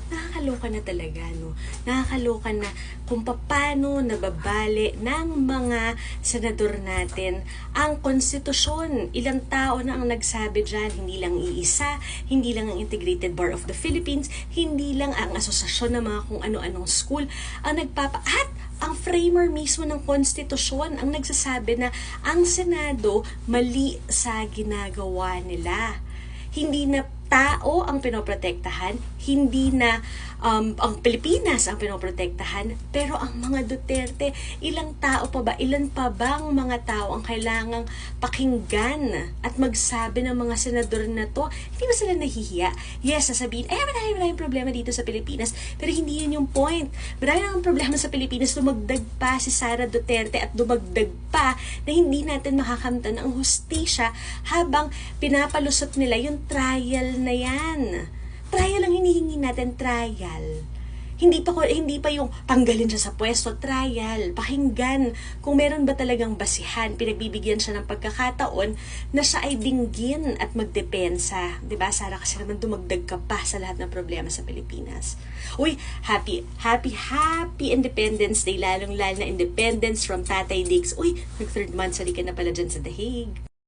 nakakaloka na talaga, no? Nakakaloka na kung paano nababali ng mga senador natin ang konstitusyon. Ilang tao na ang nagsabi dyan, hindi lang iisa, hindi lang ang Integrated Bar of the Philippines, hindi lang ang asosasyon ng mga kung ano-anong school, ang at ang framer mismo ng konstitusyon ang nagsasabi na ang Senado mali sa ginagawa nila. Hindi na tao ang pinoprotektahan, hindi na ang Pilipinas ang pinoprotektahan, pero ang mga Duterte, ilang tao pa ba, ilan pa bang mga tao ang kailangang pakinggan at magsabi ng mga senador na to? Hindi ba sila nahihiya? Yes, sasabihin, maraming problema dito sa Pilipinas, pero hindi yun yung point. Maraming problema sa Pilipinas, dumagdag pa si Sara Duterte at dumagdag pa na hindi natin makakamtan ang hustisya habang pinapalusot nila yung trial na yan. Trial ang hinihingi natin, trial. Hindi pa yung tanggalin siya sa pwesto, trial. Pakinggan kung meron ba talagang basihan, pinagbibigyan siya ng pagkakataon na siya ay dinggin at magdepensa. 'Di ba? Sara, kasi naman dumagdag ka pa sa lahat ng problema sa Pilipinas. Uy, happy Independence Day, lalong-lalo na independence from Tatay Diggs. Uy, nag 3rd month, sali ka na pala dyan sa The Hague.